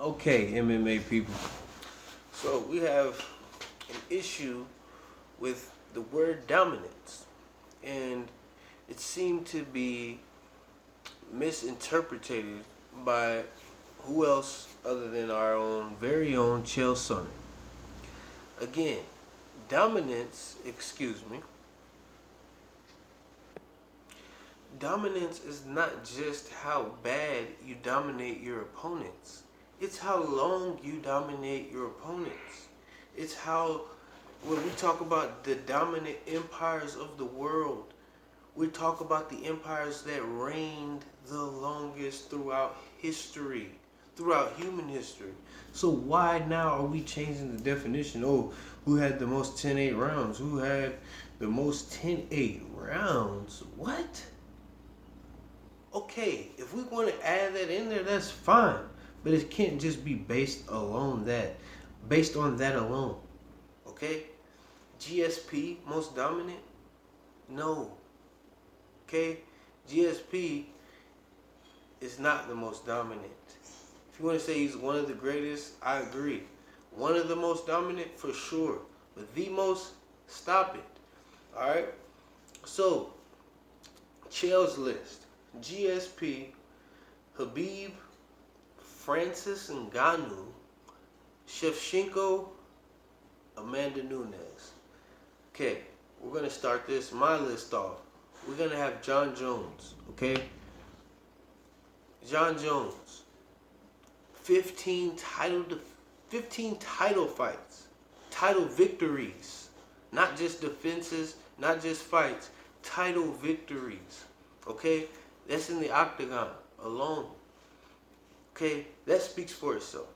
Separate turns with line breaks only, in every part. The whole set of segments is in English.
Okay, MMA people. So we have an issue with the word dominance, and it seemed to be misinterpreted by who else other than our own very own Chael Sonnen. Again, dominance is not just how bad you dominate your opponents. It's how long you dominate your opponents. It's how, when we talk about the dominant empires of the world, we talk about the empires that reigned the longest throughout history, throughout human history. So why now are we changing the definition? Oh, who had the most 10-8 rounds? Who had the most 10-8 rounds? What? Okay, if we want to add that in there, that's fine. But it can't just be based on that alone. Okay? GSP, most dominant? No. Okay? GSP is not the most dominant. If you want to say he's one of the greatest, I agree. One of the most dominant, for sure. But the most, stop it. Alright? So, Chael's list. GSP, Khabib, Francis Ngannou, Shevchenko, Amanda Nunes. Okay, we're going to start my list off. We're going to have Jon Jones, okay? Jon Jones, 15 title fights, title victories, not just defenses, not just fights, title victories, okay? That's in the octagon alone. Okay, that speaks for itself.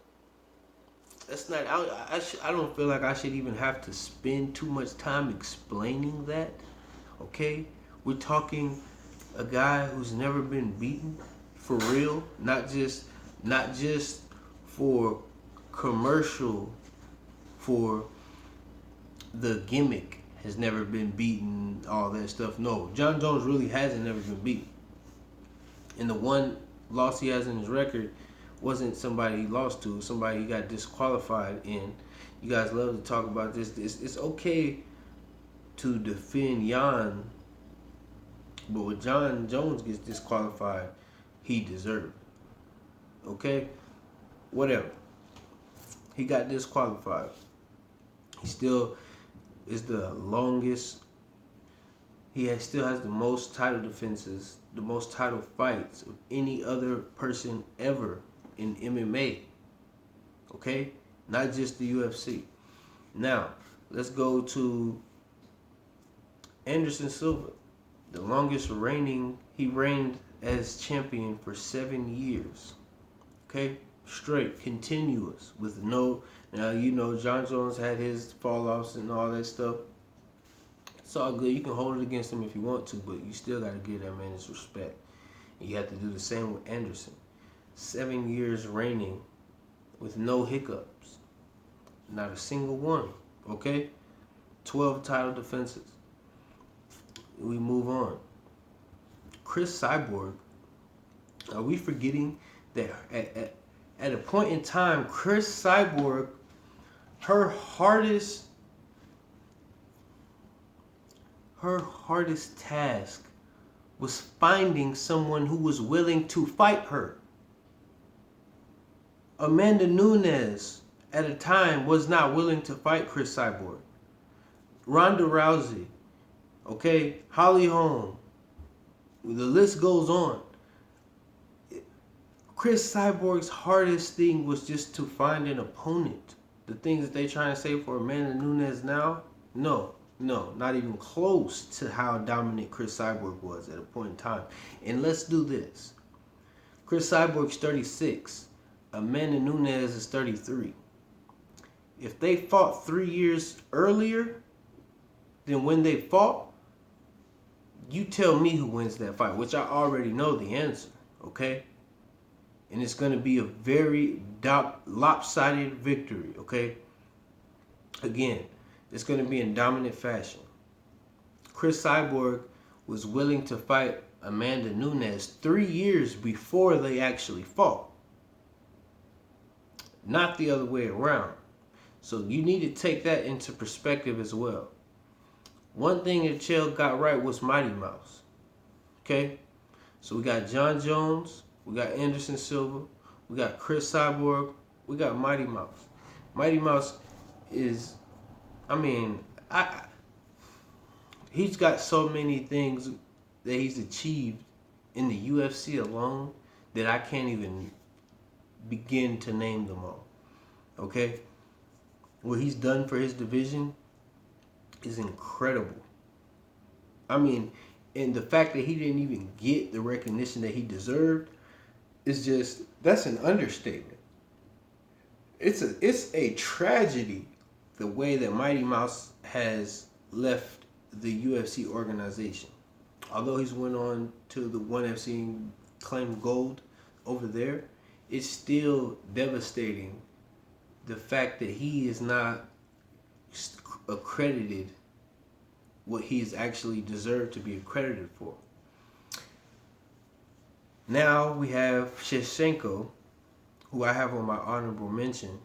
That's not. I don't feel like I should even have to spend too much time explaining that. Okay, we're talking a guy who's never been beaten for real, not just for commercial, for the gimmick. Has never been beaten, all that stuff. No, Jon Jones really hasn't never been beaten. And the one loss he has in his record wasn't somebody he lost to, somebody he got disqualified in. You guys love to talk about this. It's okay to defend Jan, but when Jon Jones gets disqualified, he deserved it. Okay? Whatever. He got disqualified. He still is the longest. Still has the most title defenses, the most title fights of any other person ever in MMA. Okay? Not just the UFC. Now, let's go to Anderson Silva. The longest reigning, he reigned as champion for 7 years. Okay? Straight, continuous, with no, now you know Jon Jones had his fall-offs and all that stuff. It's all good. You can hold it against him if you want to, but you still got to give that man his respect. And you have to do the same with Anderson. 7 years reigning with no hiccups. Not a single one. Okay? 12 title defenses. We move on. Chris Cyborg. Are we forgetting that at a point in time, Chris Cyborg, her hardest task was finding someone who was willing to fight her. Amanda Nunes, at a time, was not willing to fight Chris Cyborg. Ronda Rousey, okay, Holly Holm, the list goes on. Chris Cyborg's hardest thing was just to find an opponent. The things that they trying to say for Amanda Nunes now, no, not even close to how dominant Chris Cyborg was at a point in time. And let's do this. Chris Cyborg's 36. Amanda Nunes is 33. If they fought 3 years earlier than when they fought, you tell me who wins that fight, which I already know the answer, okay? And it's going to be a very lopsided victory, okay? Again, it's going to be in dominant fashion. Chris Cyborg was willing to fight Amanda Nunes 3 years before they actually fought. not the other way around. So you need to take that into perspective as well. One thing that Chael got right was Mighty Mouse. Okay? So we got Jon Jones, we got Anderson Silva, we got Chris Cyborg, we got Mighty Mouse. Mighty Mouse is, I mean, he's got so many things that he's achieved in the UFC alone that I can't even begin to name them all. Okay? What he's done for his division is incredible. I mean, and the fact that he didn't even get the recognition that he deserved is just, that's an understatement. It's a tragedy the way that Mighty Mouse has left the UFC organization. Although he's went on to the ONE FC and claimed gold over there, it's still devastating the fact that he is not accredited what he is actually deserved to be accredited for. Now we have Shevchenko, who I have on my honorable mention.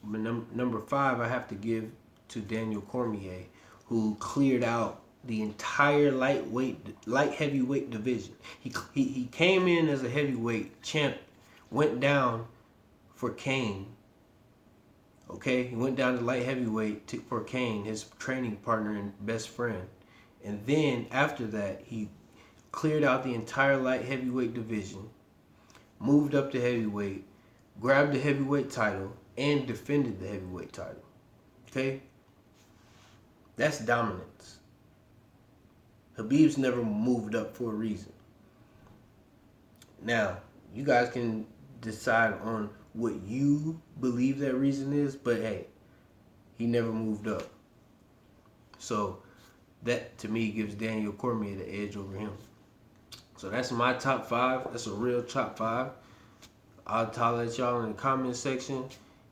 Number 5, I have to give to Daniel Cormier, who cleared out the entire light heavyweight division. He came in as a heavyweight champ, went down for Kane. Okay, he went down to light heavyweight for Kane, his training partner and best friend. And then after that, he cleared out the entire light heavyweight division, moved up to heavyweight, grabbed the heavyweight title, and defended the heavyweight title. Okay? That's dominance. Khabib's never moved up for a reason. Now, you guys can decide on what you believe that reason is, but hey, he never moved up. So that to me gives Daniel Cormier the edge over him. So that's my top 5. That's a real top 5. I'll holler at y'all in the comment section.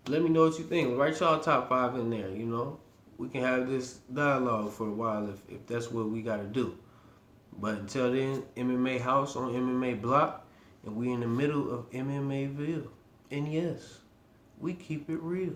Let me know what you think. Write y'all top 5 in there, you know. We can have this dialogue for a while if that's what we got to do. But until then, MMA House on MMA Block, and we in the middle of MMAville. And yes, we keep it real.